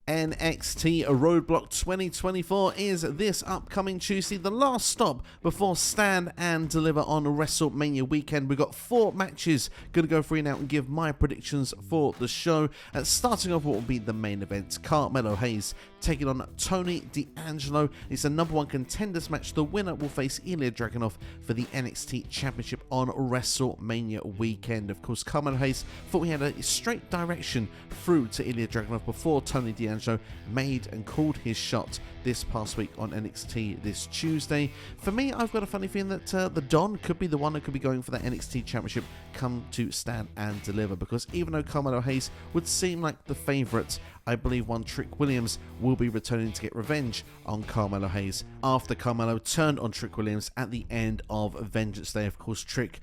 NXT Roadblock 2024 is this upcoming Tuesday, the last stop before Stand and Deliver on WrestleMania weekend. We've got 4 matches. Going to go through now and give my predictions for the show. Starting off what will be the main event, Carmelo Hayes taking on Tony D'Angelo. It's a #1 contenders match. The winner will face Ilja Dragunov for the NXT Championship on WrestleMania weekend. Of course, Carmelo Hayes thought we had a straight direction through to Ilja Dragunov before Tony D'Angelo made and called his shot this past week on NXT this Tuesday. For me, I've got a funny feeling that the Don could be the one that could be going for that NXT Championship come to Stand and Deliver, because even though Carmelo Hayes would seem like the favourite, I believe one Trick Williams will be returning to get revenge on Carmelo Hayes after Carmelo turned on Trick Williams at the end of Vengeance Day. Of course, Trick,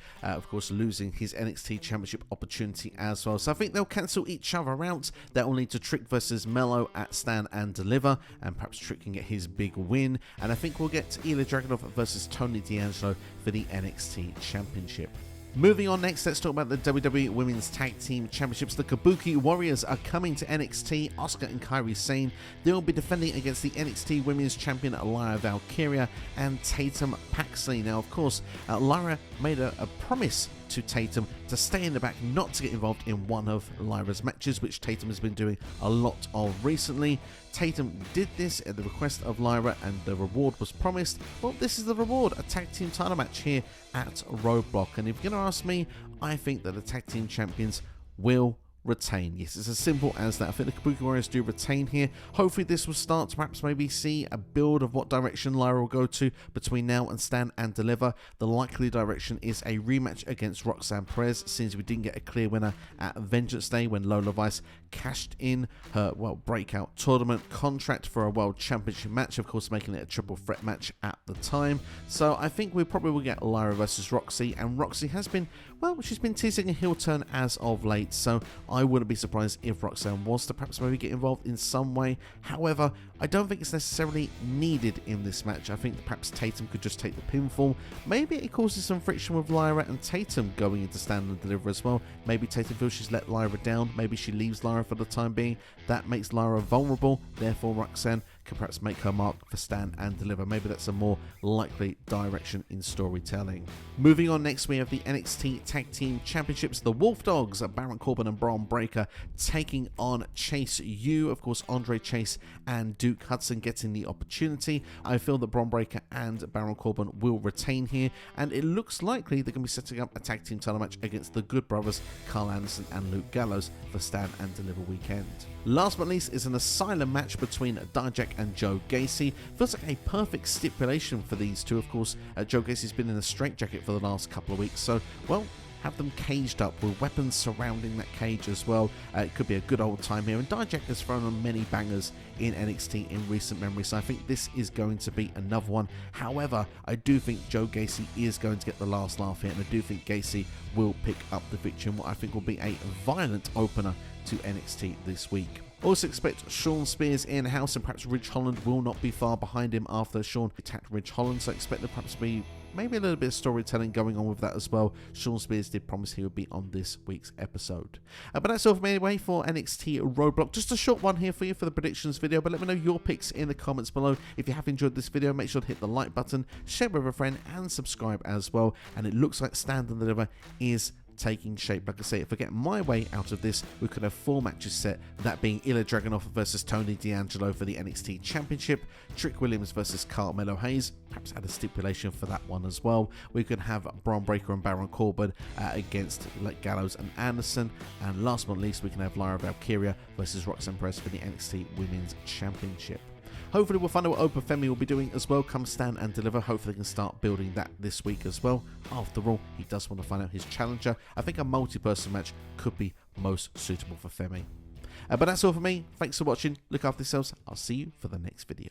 losing his NXT Championship opportunity as well. So I think they'll cancel each other out. That will lead to Trick versus Melo at Stand and Deliver, and perhaps Trick can get his big win. And I think we'll get Ilja Dragunov versus Tony D'Angelo for the NXT Championship. Moving on next, let's talk about the WWE Women's Tag Team Championships. The Kabuki Warriors are coming to NXT. Asuka and Kairi Sane, they will be defending against the NXT Women's Champion Lyra Valkyria and Tatum Paxley. Now, of course, Lyra made a promise to Tatum to stay in the back, not to get involved in one of Lyra's matches, which Tatum has been doing a lot of recently. Tatum did this at the request of Lyra, and the reward was promised. Well, this is the reward, a tag team title match here at Roadblock. And if you're going to ask me, I think that the tag team champions will retain. Yes, it's as simple as that. I think the Kabuki Warriors do retain here. Hopefully this will start to perhaps maybe see a build of what direction Lyra will go to between now and Stand and Deliver. The likely direction is a rematch against Roxanne Perez, since we didn't get a clear winner at Vengeance Day when Lola Vice cashed in her breakout tournament contract for a World Championship match, of course making it a triple threat match at the time. So I think we probably will get Lyra versus Roxy, and Roxy has been, she's been teasing a heel turn as of late, so I wouldn't be surprised if Roxanne was to perhaps maybe get involved in some way. However, I don't think it's necessarily needed in this match. I think perhaps Tatum could just take the pinfall. Maybe it causes some friction with Lyra and Tatum going into Stand and Deliver as well. Maybe Tatum feels she's let Lyra down. Maybe she leaves Lyra for the time being. That makes Lyra vulnerable. Therefore, Roxanne can perhaps make her mark for Stand and Deliver. Maybe that's a more likely direction in storytelling. Moving on next, we have the NXT Tag Team Championships. The Wolf Dogs, Baron Corbin and Bron Breakker, taking on Chase U. Of course, Andre Chase and Duke Hudson getting the opportunity. I feel that Bron Breakker and Baron Corbin will retain here, and it looks likely they're going to be setting up a tag team title match against the Good Brothers, Carl Anderson and Luke Gallows, for Stand and Deliver weekend. Last but not least is an Asylum match between Dijak and Joe Gacy. Feels like a perfect stipulation for these two. Of course, Joe Gacy's been in a straitjacket for the last couple of weeks, so, have them caged up with weapons surrounding that cage as well. It could be a good old time here, and Dijak has thrown on many bangers in NXT in recent memory, so I think this is going to be another one. However, I do think Joe Gacy is going to get the last laugh here, and I do think Gacy will pick up the victory in what I think will be a violent opener to NXT this week. Also expect Shawn Spears in-house, and perhaps Ridge Holland will not be far behind him after Shawn attacked Ridge Holland, so expect there perhaps be maybe a little bit of storytelling going on with that as well. Shawn Spears did promise he would be on this week's episode. But that's all from me anyway for NXT Roadblock. Just a short one here for you for the predictions video, but let me know your picks in the comments below. If you have enjoyed this video, make sure to hit the like button, share with a friend, and subscribe as well. And it looks like Stand and Deliver is taking shape. Like I say, if I get my way out of this, we could have 4 matches set, that being Ilja Dragunov versus Tony D'Angelo for the NXT Championship, Trick Williams versus Carmelo Hayes, perhaps add a stipulation for that one as well. We could have Bron Breakker and Baron Corbin against Gallows and Anderson, and last but not least, we can have Lyra Valkyria versus Roxanne Perez for the NXT Women's Championship. Hopefully we'll find out what Opa Femi will be doing as well come Stand and Deliver. Hopefully they can start building that this week as well. After all, he does want to find out his challenger. I think a multi-person match could be most suitable for Femi. But that's all for me. Thanks for watching. Look after yourselves. I'll see you for the next video.